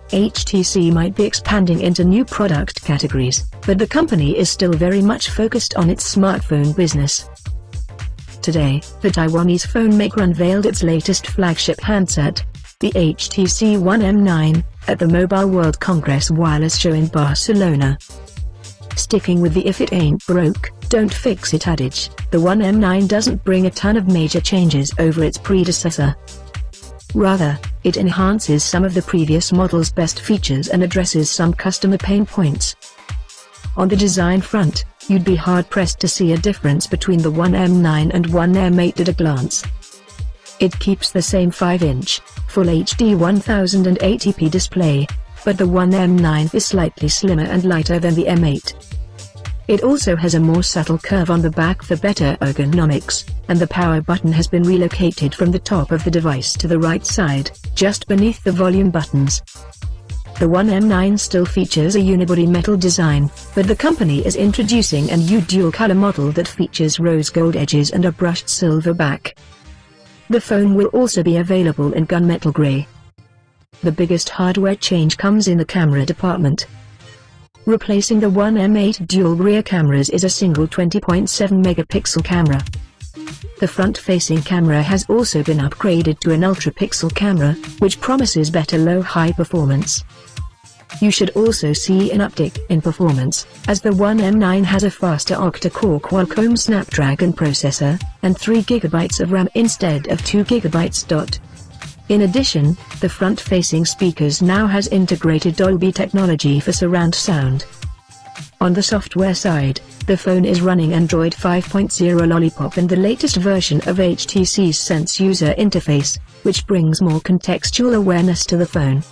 HTC might be expanding into new product categories, but the company is still very much focused on its smartphone business. Today, the Taiwanese phone maker unveiled its latest flagship handset, the HTC One M9, at the Mobile World Congress Wireless Show in Barcelona. Sticking with the "if it ain't broke, don't fix it" adage, the One M9 doesn't bring a ton of major changes over its predecessor. Rather, it enhances some of the previous model's best features and addresses some customer pain points. On the design front, you'd be hard-pressed to see a difference between the One M9 and One M8 at a glance. It keeps the same 5-inch, Full HD 1080p display, but the One M9 is slightly slimmer and lighter than the M8. It also has a more subtle curve on the back for better ergonomics, and the power button has been relocated from the top of the device to the right side, just beneath the volume buttons. The One M9 still features a unibody metal design, but the company is introducing a new dual-color model that features rose gold edges and a brushed silver back. The phone will also be available in gunmetal gray. The biggest hardware change comes in the camera department. Replacing the One M8 dual rear cameras is a single 20.7-megapixel camera. The front-facing camera has also been upgraded to an Ultrapixel camera, which promises better low-high performance. You should also see an uptick in performance, as the One M9 has a faster octa-core Qualcomm Snapdragon processor, and 3 GB of RAM instead of 2 GB. In addition, the front-facing speakers now has integrated Dolby technology for surround sound. On the software side, the phone is running Android 5.0 Lollipop and the latest version of HTC's Sense user interface, which brings more contextual awareness to the phone.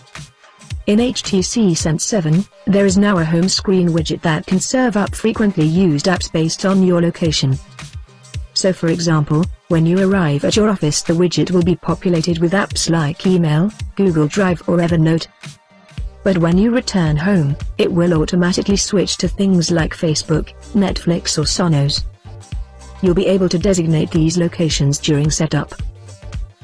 In HTC Sense 7, there is now a home screen widget that can serve up frequently used apps based on your location. So for example, when you arrive at your office, the widget will be populated with apps like email, Google Drive or Evernote. But when you return home, it will automatically switch to things like Facebook, Netflix or Sonos. You'll be able to designate these locations during setup.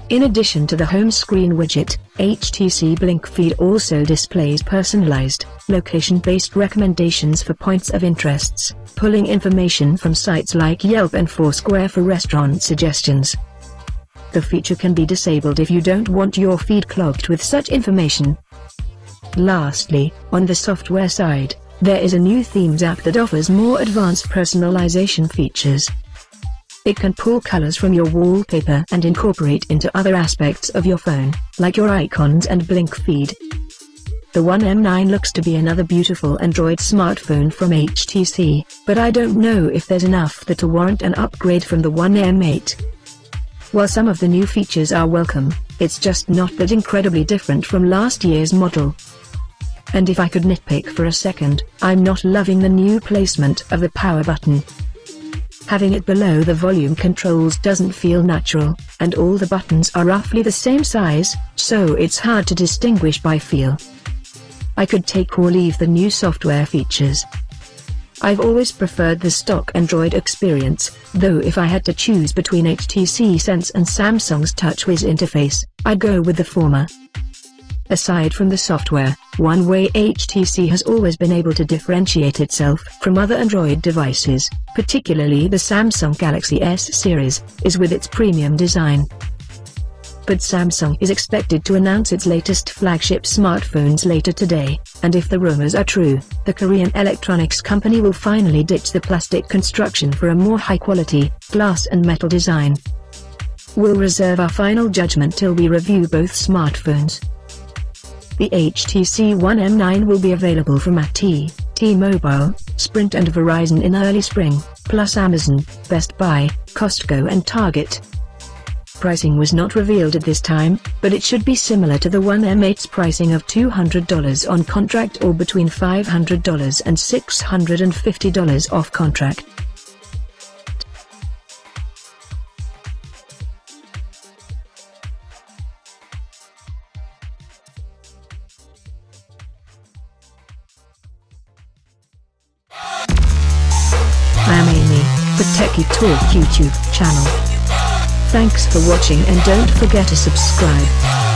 In addition to the home screen widget, HTC Blink Feed also displays personalized, location-based recommendations for points of interests, pulling information from sites like Yelp and Foursquare for restaurant suggestions. The feature can be disabled if you don't want your feed clogged with such information. Lastly, on the software side, there is a new Themes app that offers more advanced personalization features. It can pull colors from your wallpaper and incorporate into other aspects of your phone, like your icons and Blink Feed. The One M9 looks to be another beautiful Android smartphone from HTC, but I don't know if there's enough there to warrant an upgrade from the One M8. While some of the new features are welcome, it's just not that incredibly different from last year's model. And if I could nitpick for a second, I'm not loving the new placement of the power button. Having it below the volume controls doesn't feel natural, and all the buttons are roughly the same size, so it's hard to distinguish by feel. I could take or leave the new software features. I've always preferred the stock Android experience, though if I had to choose between HTC Sense and Samsung's TouchWiz interface, I'd go with the former. Aside from the software, one way HTC has always been able to differentiate itself from other Android devices, particularly the Samsung Galaxy S series, is with its premium design. But Samsung is expected to announce its latest flagship smartphones later today, and if the rumors are true, the Korean electronics company will finally ditch the plastic construction for a more high-quality, glass and metal design. We'll reserve our final judgment till we review both smartphones. The HTC One M9 will be available from AT&T, T-Mobile, Sprint and Verizon in early spring, plus Amazon, Best Buy, Costco and Target. Pricing was not revealed at this time, but it should be similar to the One M8's pricing of $200 on contract or between $500 and $650 off contract. I am Amy, the TechieTalk YouTube channel. Thanks for watching and don't forget to subscribe.